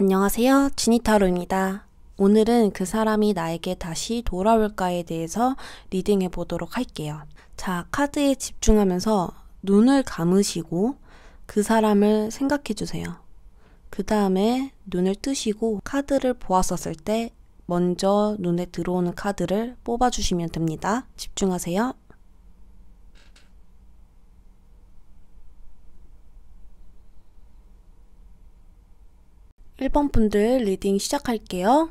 안녕하세요. 지니타로입니다. 오늘은 그 사람이 나에게 다시 돌아올까에 대해서 리딩해 보도록 할게요. 자, 카드에 집중하면서 눈을 감으시고 그 사람을 생각해 주세요. 그 다음에 눈을 뜨시고 카드를 보았었을 때 먼저 눈에 들어오는 카드를 뽑아주시면 됩니다. 집중하세요. 1번 분들 리딩 시작할게요.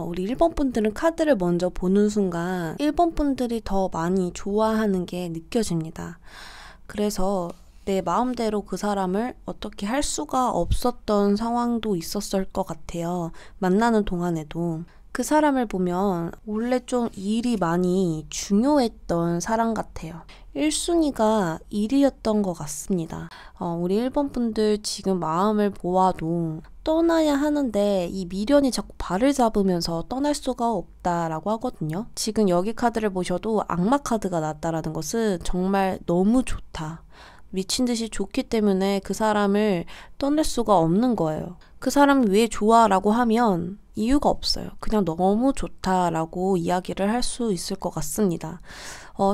우리 1번 분들은 카드를 먼저 보는 순간 1번 분들이 더 많이 좋아하는 게 느껴집니다. 그래서 내 마음대로 그 사람을 어떻게 할 수가 없었던 상황도 있었을 것 같아요. 만나는 동안에도. 그 사람을 보면 원래 좀 일이 많이 중요했던 사람 같아요. 1순위가 일이었던 것 같습니다. 우리 1번 분들 지금 마음을 보아도 떠나야 하는데 이 미련이 자꾸 발을 잡으면서 떠날 수가 없다라고 하거든요. 지금 여기 카드를 보셔도 악마 카드가 났다라는 것은 정말 너무 좋다. 미친 듯이 좋기 때문에 그 사람을 떠날 수가 없는 거예요. 그 사람이 왜 좋아라고 하면 이유가 없어요. 그냥 너무 좋다라고 이야기를 할 수 있을 것 같습니다.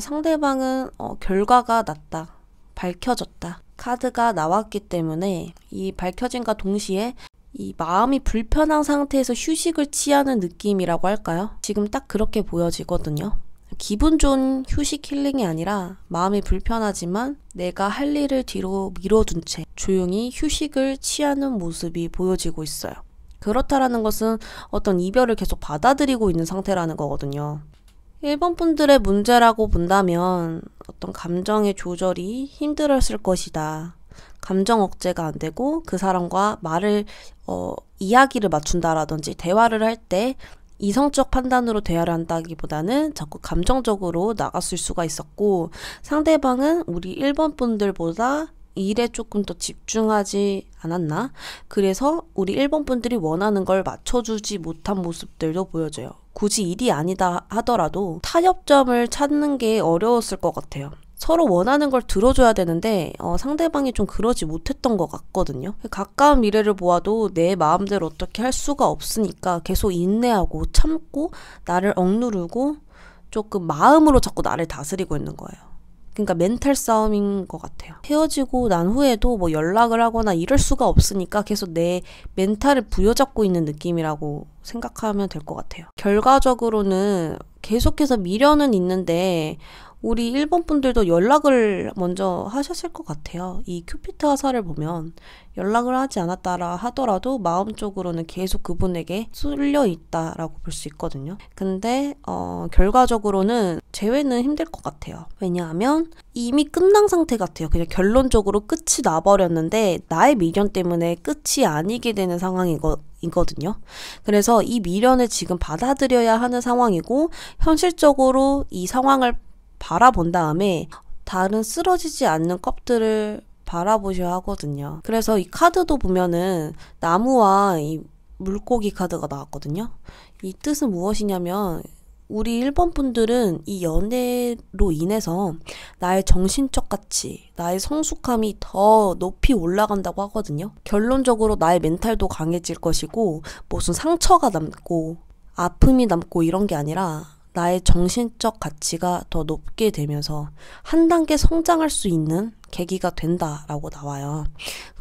상대방은 결과가 났다. 밝혀졌다. 카드가 나왔기 때문에 이 밝혀짐과 동시에 이 마음이 불편한 상태에서 휴식을 취하는 느낌이라고 할까요? 지금 딱 그렇게 보여지거든요. 기분 좋은 휴식 힐링이 아니라 마음이 불편하지만 내가 할 일을 뒤로 미뤄둔 채 조용히 휴식을 취하는 모습이 보여지고 있어요. 그렇다라는 것은 어떤 이별을 계속 받아들이고 있는 상태라는 거거든요. 1번 분들의 문제라고 본다면 어떤 감정의 조절이 힘들었을 것이다. 감정 억제가 안 되고 그 사람과 이야기를 맞춘다라든지 대화를 할 때 이성적 판단으로 대화를 한다기보다는 자꾸 감정적으로 나갔을 수가 있었고, 상대방은 우리 1번 분들보다 일에 조금 더 집중하지 않았나? 그래서 우리 1번 분들이 원하는 걸 맞춰주지 못한 모습들도 보여져요. 굳이 일이 아니다 하더라도 타협점을 찾는 게 어려웠을 것 같아요. 서로 원하는 걸 들어줘야 되는데 상대방이 좀 그러지 못했던 것 같거든요. 가까운 미래를 보아도 내 마음대로 어떻게 할 수가 없으니까 계속 인내하고 참고 나를 억누르고 조금 마음으로 자꾸 나를 다스리고 있는 거예요. 그러니까 멘탈 싸움인 것 같아요. 헤어지고 난 후에도 뭐 연락을 하거나 이럴 수가 없으니까 계속 내 멘탈을 부여잡고 있는 느낌이라고 생각하면 될 것 같아요. 결과적으로는 계속해서 미련은 있는데 우리 1번 분들도 연락을 먼저 하셨을 것 같아요. 이 큐피트 화살을 보면 연락을 하지 않았다라 하더라도 마음적으로는 계속 그분에게 쏠려 있다라고 볼 수 있거든요. 근데 결과적으로는 재회는 힘들 것 같아요. 왜냐하면 이미 끝난 상태 같아요. 그냥 결론적으로 끝이 나버렸는데 나의 미련 때문에 끝이 아니게 되는 상황이거든요. 그래서 이 미련을 지금 받아들여야 하는 상황이고, 현실적으로 이 상황을 바라본 다음에 다른 쓰러지지 않는 껍들을 바라보셔야 하거든요. 그래서 이 카드도 보면은 나무와 이 물고기 카드가 나왔거든요. 이 뜻은 무엇이냐면 우리 1번 분들은 이 연애로 인해서 나의 정신적 가치, 나의 성숙함이 더 높이 올라간다고 하거든요. 결론적으로 나의 멘탈도 강해질 것이고, 무슨 상처가 남고 아픔이 남고 이런 게 아니라 나의 정신적 가치가 더 높게 되면서 한 단계 성장할 수 있는 계기가 된다라고 나와요.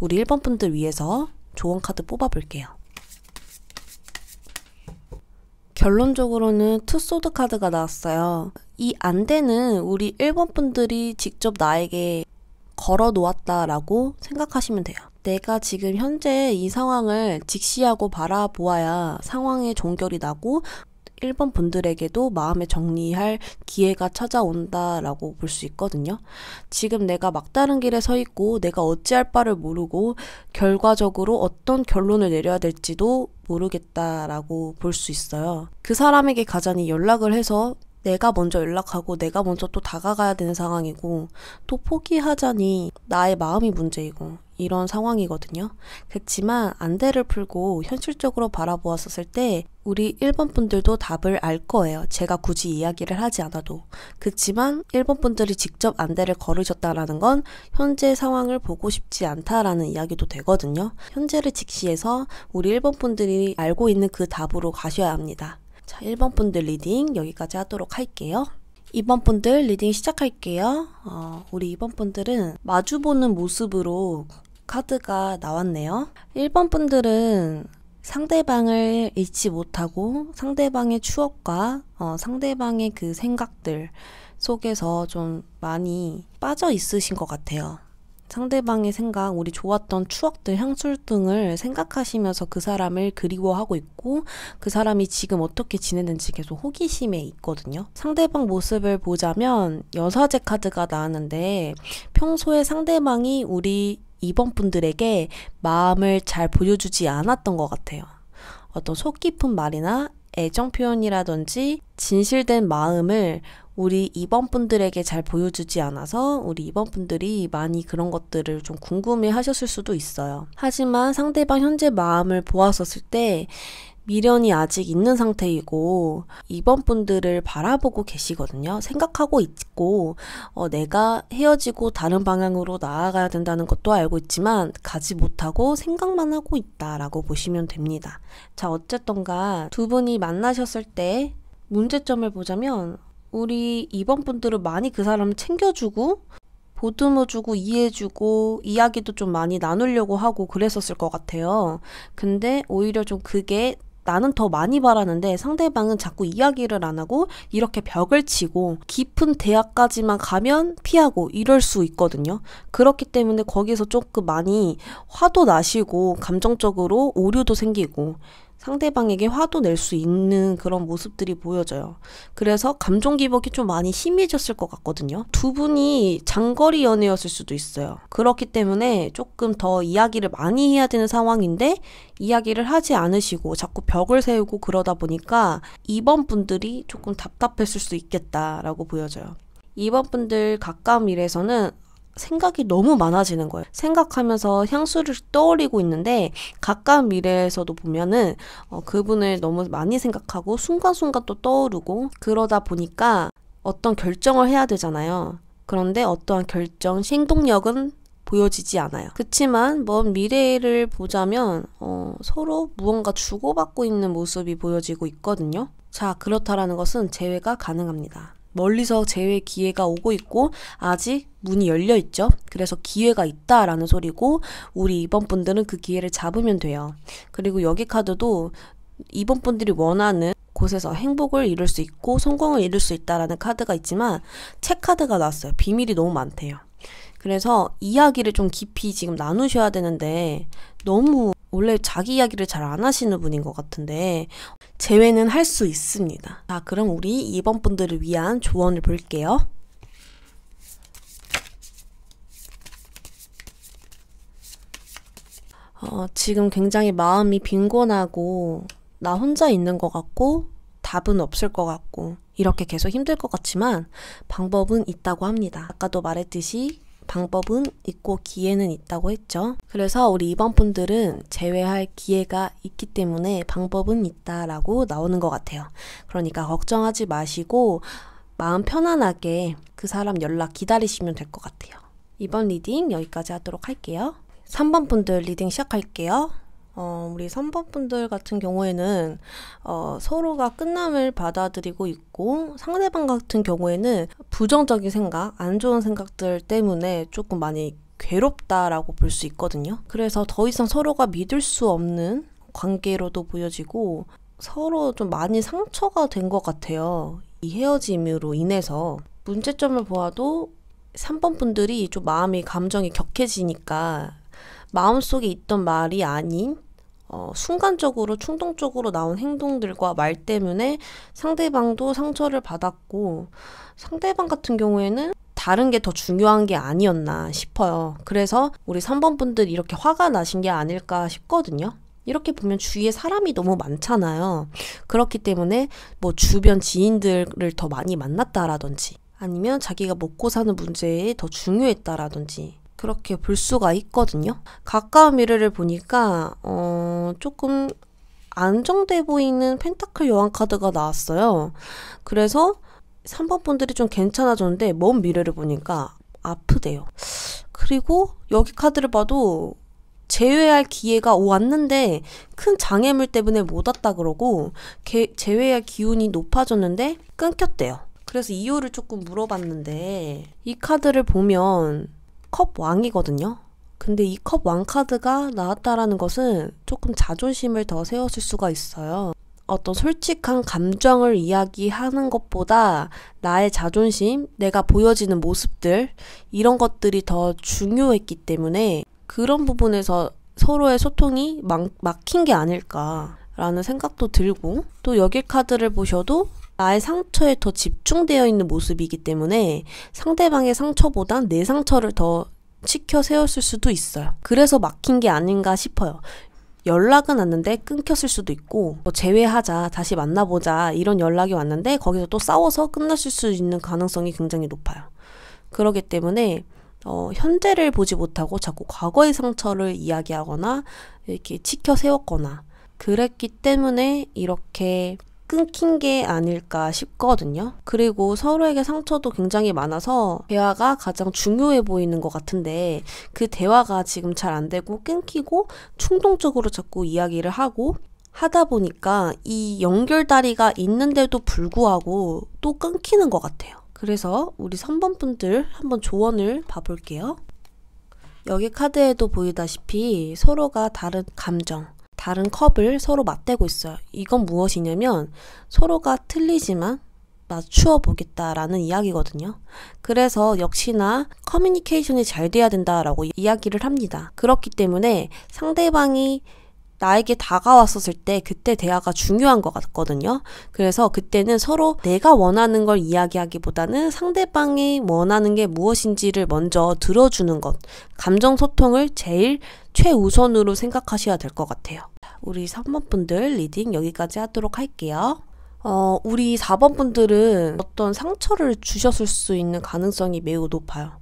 우리 1번 분들 위해서 좋은 카드 뽑아볼게요. 결론적으로는 투소드 카드가 나왔어요. 이 안대는 우리 1번 분들이 직접 나에게 걸어 놓았다라고 생각하시면 돼요. 내가 지금 현재 이 상황을 직시하고 바라보아야 상황의 종결이 나고 1번 분들에게도 마음의 정리할 기회가 찾아온다라고 볼 수 있거든요. 지금 내가 막다른 길에 서 있고 내가 어찌할 바를 모르고 결과적으로 어떤 결론을 내려야 될지도 모르겠다라고 볼 수 있어요. 그 사람에게 가자니 연락을 해서 내가 먼저 연락하고 내가 먼저 또 다가가야 되는 상황이고 또 포기하자니 나의 마음이 문제이고 이런 상황이거든요. 그렇지만 안대를 풀고 현실적으로 바라보았을 때 우리 1번 분들도 답을 알 거예요. 제가 굳이 이야기를 하지 않아도. 그렇지만 1번 분들이 직접 안대를 걸으셨다라는 건 현재 상황을 보고 싶지 않다라는 이야기도 되거든요. 현재를 직시해서 우리 1번 분들이 알고 있는 그 답으로 가셔야 합니다. 자, 1번 분들 리딩 여기까지 하도록 할게요. 2번 분들 리딩 시작할게요. 우리 2번 분들은 마주보는 모습으로 카드가 나왔네요. 1번 분들은 상대방을 잊지 못하고 상대방의 추억과 상대방의 그 생각들 속에서 좀 많이 빠져 있으신 것 같아요. 상대방의 생각, 우리 좋았던 추억들, 향수 등을 생각하시면서 그 사람을 그리워하고 있고 그 사람이 지금 어떻게 지내는지 계속 호기심에 있거든요. 상대방 모습을 보자면 여사제 카드가 나왔는데 평소에 상대방이 우리 2번 분들에게 마음을 잘 보여주지 않았던 것 같아요. 어떤 속 깊은 말이나 애정 표현이라든지 진실된 마음을 우리 2번 분들에게 잘 보여주지 않아서 우리 2번 분들이 많이 그런 것들을 좀 궁금해 하셨을 수도 있어요. 하지만 상대방 현재 마음을 보았었을 때 미련이 아직 있는 상태이고 2번 분들을 바라보고 계시거든요. 생각하고 있고 내가 헤어지고 다른 방향으로 나아가야 된다는 것도 알고 있지만 가지 못하고 생각만 하고 있다라고 보시면 됩니다. 자, 어쨌던가 두 분이 만나셨을 때 문제점을 보자면 우리 2번 분들은 많이 그 사람을 챙겨주고 보듬어주고 이해해주고 이야기도 좀 많이 나누려고 하고 그랬었을 것 같아요. 근데 오히려 좀 그게 나는 더 많이 바라는데 상대방은 자꾸 이야기를 안 하고 이렇게 벽을 치고 깊은 대화까지만 가면 피하고 이럴 수 있거든요. 그렇기 때문에 거기서 조금 많이 화도 나시고 감정적으로 오류도 생기고 상대방에게 화도 낼 수 있는 그런 모습들이 보여져요. 그래서 감정 기복이 좀 많이 심해졌을 것 같거든요. 두 분이 장거리 연애였을 수도 있어요. 그렇기 때문에 조금 더 이야기를 많이 해야 되는 상황인데 이야기를 하지 않으시고 자꾸 벽을 세우고 그러다 보니까 2번 분들이 조금 답답했을 수 있겠다라고 보여져요. 2번 분들 가까운 미래에서는 생각이 너무 많아지는 거예요. 생각하면서 향수를 떠올리고 있는데 가까운 미래에서도 보면은 그분을 너무 많이 생각하고 순간순간 또 떠오르고 그러다 보니까 어떤 결정을 해야 되잖아요. 그런데 어떠한 결정, 행동력은 보여지지 않아요. 그치만 먼 미래를 보자면 서로 무언가 주고받고 있는 모습이 보여지고 있거든요. 자, 그렇다라는 것은 재회가 가능합니다. 멀리서 재회 기회가 오고 있고 아직 문이 열려 있죠. 그래서 기회가 있다라는 소리고 우리 2번 분들은 그 기회를 잡으면 돼요. 그리고 여기 카드도 2번 분들이 원하는 곳에서 행복을 이룰 수 있고 성공을 이룰 수 있다라는 카드가 있지만 책 카드가 나왔어요. 비밀이 너무 많대요. 그래서 이야기를 좀 깊이 지금 나누셔야 되는데 너무 원래 자기 이야기를 잘 안 하시는 분인 것 같은데 재회는 할 수 있습니다. 자, 그럼 우리 2번 분들을 위한 조언을 볼게요. 지금 굉장히 마음이 빈곤하고 나 혼자 있는 것 같고 답은 없을 것 같고 이렇게 계속 힘들 것 같지만 방법은 있다고 합니다. 아까도 말했듯이 방법은 있고 기회는 있다고 했죠. 그래서 우리 2번 분들은 재회할 기회가 있기 때문에 방법은 있다라고 나오는 것 같아요. 그러니까 걱정하지 마시고 마음 편안하게 그 사람 연락 기다리시면 될 것 같아요. 이번 리딩 여기까지 하도록 할게요. 3번 분들 리딩 시작할게요. 우리 3번 분들 같은 경우에는 서로가 끝남을 받아들이고 있고 상대방 같은 경우에는 부정적인 생각, 안 좋은 생각들 때문에 조금 많이 괴롭다라고 볼 수 있거든요. 그래서 더 이상 서로가 믿을 수 없는 관계로도 보여지고 서로 좀 많이 상처가 된 것 같아요. 이 헤어짐으로 인해서 문제점을 보아도 3번 분들이 좀 마음이 감정이 격해지니까 마음속에 있던 말이 아닌 순간적으로 충동적으로 나온 행동들과 말 때문에 상대방도 상처를 받았고 상대방 같은 경우에는 다른 게 더 중요한 게 아니었나 싶어요. 그래서 우리 3번 분들이 이렇게 화가 나신 게 아닐까 싶거든요. 이렇게 보면 주위에 사람이 너무 많잖아요. 그렇기 때문에 뭐 주변 지인들을 더 많이 만났다라든지 아니면 자기가 먹고 사는 문제에 더 중요했다라든지 그렇게 볼 수가 있거든요. 가까운 미래를 보니까 조금 안정돼 보이는 펜타클 여왕 카드가 나왔어요. 그래서 3번 분들이 좀 괜찮아졌는데 먼 미래를 보니까 아프대요. 그리고 여기 카드를 봐도 재회할 기회가 왔는데 큰 장애물 때문에 못 왔다 그러고 재회할 기운이 높아졌는데 끊겼대요. 그래서 이유를 조금 물어봤는데 이 카드를 보면 컵 왕이거든요. 근데 이 컵 왕 카드가 나왔다라는 것은 조금 자존심을 더 세웠을 수가 있어요. 어떤 솔직한 감정을 이야기하는 것보다 나의 자존심, 내가 보여지는 모습들 이런 것들이 더 중요했기 때문에 그런 부분에서 서로의 소통이 막힌 게 아닐까라는 생각도 들고 또 여기 카드를 보셔도 나의 상처에 더 집중되어 있는 모습이기 때문에 상대방의 상처보단 내 상처를 더 치켜 세웠을 수도 있어요. 그래서 막힌 게 아닌가 싶어요. 연락은 왔는데 끊겼을 수도 있고 뭐 재회하자, 다시 만나보자 이런 연락이 왔는데 거기서 또 싸워서 끝났을 수 있는 가능성이 굉장히 높아요. 그렇기 때문에 현재를 보지 못하고 자꾸 과거의 상처를 이야기하거나 이렇게 치켜 세웠거나 그랬기 때문에 이렇게 끊긴 게 아닐까 싶거든요. 그리고 서로에게 상처도 굉장히 많아서 대화가 가장 중요해 보이는 것 같은데 그 대화가 지금 잘 안 되고 끊기고 충동적으로 자꾸 이야기를 하고 하다 보니까 이 연결다리가 있는데도 불구하고 또 끊기는 것 같아요. 그래서 우리 3번 분들 한번 조언을 봐볼게요. 여기 카드에도 보이다시피 서로가 다른 감정, 다른 컵을 서로 맞대고 있어요. 이건 무엇이냐면 서로가 틀리지만 맞추어 보겠다라는 이야기거든요. 그래서 역시나 커뮤니케이션이 잘 돼야 된다라고 이야기를 합니다. 그렇기 때문에 상대방이 나에게 다가왔었을 때 그때 대화가 중요한 것 같거든요. 그래서 그때는 서로 내가 원하는 걸 이야기하기보다는 상대방이 원하는 게 무엇인지를 먼저 들어주는 것, 감정 소통을 제일 최우선으로 생각하셔야 될 것 같아요. 우리 3번 분들 리딩 여기까지 하도록 할게요. 우리 4번 분들은 어떤 상처를 주셨을 수 있는 가능성이 매우 높아요.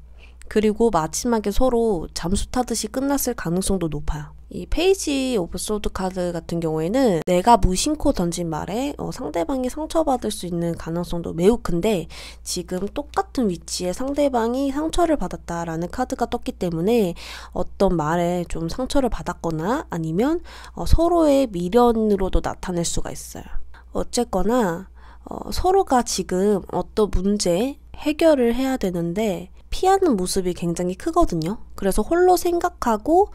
그리고 마지막에 서로 잠수 타듯이 끝났을 가능성도 높아요. 이 페이지 오브 소드 카드 같은 경우에는 내가 무심코 던진 말에 상대방이 상처받을 수 있는 가능성도 매우 큰데 지금 똑같은 위치에 상대방이 상처를 받았다라는 카드가 떴기 때문에 어떤 말에 좀 상처를 받았거나 아니면 서로의 미련으로도 나타낼 수가 있어요. 어쨌거나 서로가 지금 어떤 문제 해결을 해야 되는데 피하는 모습이 굉장히 크거든요. 그래서 홀로 생각하고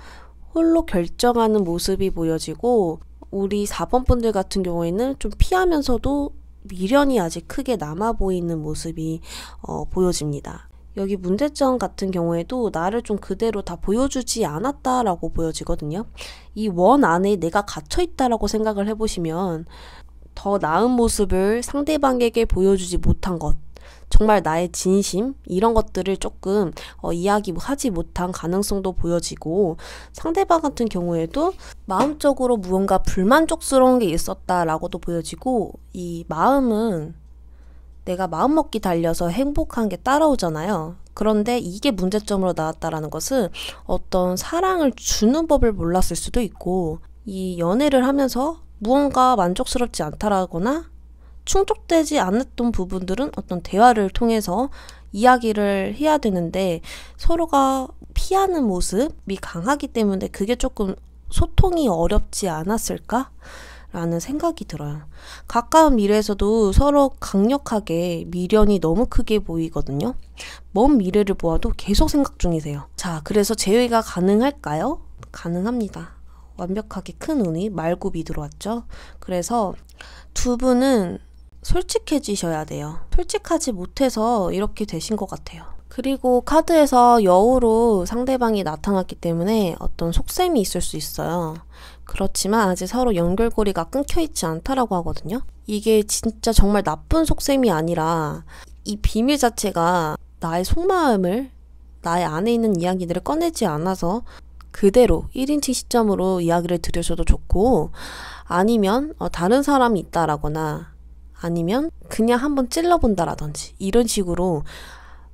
홀로 결정하는 모습이 보여지고 우리 4번 분들 같은 경우에는 좀 피하면서도 미련이 아직 크게 남아 보이는 모습이 보여집니다. 여기 문제점 같은 경우에도 나를 좀 그대로 다 보여주지 않았다라고 보여지거든요. 이 원 안에 내가 갇혀있다라고 생각을 해보시면 더 나은 모습을 상대방에게 보여주지 못한 것, 정말 나의 진심 이런 것들을 조금 이야기하지 못한 가능성도 보여지고 상대방 같은 경우에도 마음적으로 무언가 불만족스러운 게 있었다라고도 보여지고 이 마음은 내가 마음먹기 달려서 행복한 게 따라오잖아요. 그런데 이게 문제점으로 나왔다라는 것은 어떤 사랑을 주는 법을 몰랐을 수도 있고 이 연애를 하면서 무언가 만족스럽지 않다라거나 충족되지 않았던 부분들은 어떤 대화를 통해서 이야기를 해야 되는데 서로가 피하는 모습이 강하기 때문에 그게 조금 소통이 어렵지 않았을까? 라는 생각이 들어요. 가까운 미래에서도 서로 강력하게 미련이 너무 크게 보이거든요. 먼 미래를 보아도 계속 생각 중이세요. 자, 그래서 재회가 가능할까요? 가능합니다. 완벽하게 큰 운이 말굽이 들어왔죠. 그래서 두 분은 솔직해지셔야 돼요. 솔직하지 못해서 이렇게 되신 것 같아요. 그리고 카드에서 여우로 상대방이 나타났기 때문에 어떤 속셈이 있을 수 있어요. 그렇지만 아직 서로 연결고리가 끊겨있지 않다라고 하거든요. 이게 진짜 정말 나쁜 속셈이 아니라 이 비밀 자체가 나의 속마음을, 나의 안에 있는 이야기들을 꺼내지 않아서 그대로 1인칭 시점으로 이야기를 들으셔도 좋고, 아니면 다른 사람이 있다라거나 아니면 그냥 한번 찔러본다라든지 이런 식으로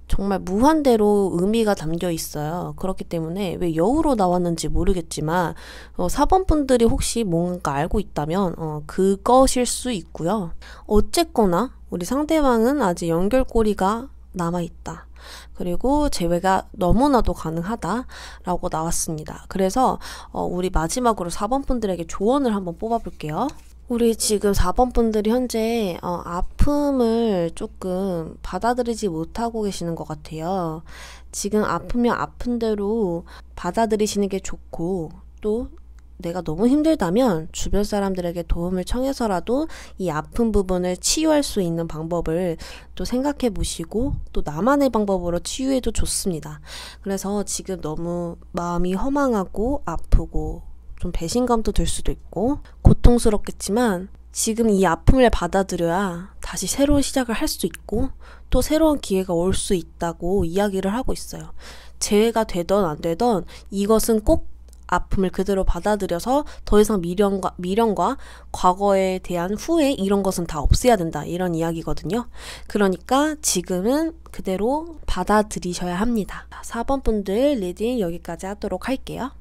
정말 무한대로 의미가 담겨 있어요. 그렇기 때문에 왜 여우로 나왔는지 모르겠지만 4번 분들이 혹시 뭔가 알고 있다면 그것일 수 있고요. 어쨌거나 우리 상대방은 아직 연결고리가 남아있다. 그리고 재회가 너무나도 가능하다라고 나왔습니다. 그래서 우리 마지막으로 4번 분들에게 조언을 한번 뽑아볼게요. 우리 지금 4번 분들이 현재 아픔을 조금 받아들이지 못하고 계시는 것 같아요. 지금 아프면 아픈 대로 받아들이시는 게 좋고, 또 내가 너무 힘들다면 주변 사람들에게 도움을 청해서라도 이 아픈 부분을 치유할 수 있는 방법을 또 생각해 보시고, 또 나만의 방법으로 치유해도 좋습니다. 그래서 지금 너무 마음이 허망하고 아프고 좀 배신감도 들 수도 있고 고통스럽겠지만, 지금 이 아픔을 받아들여야 다시 새로운 시작을 할 수 있고 또 새로운 기회가 올 수 있다고 이야기를 하고 있어요. 재회가 되던 안 되던 이것은 꼭 아픔을 그대로 받아들여서 더 이상 미련과 과거에 대한 후회 이런 것은 다 없애야 된다, 이런 이야기거든요. 그러니까 지금은 그대로 받아들이셔야 합니다. 4번 분들 리딩 여기까지 하도록 할게요.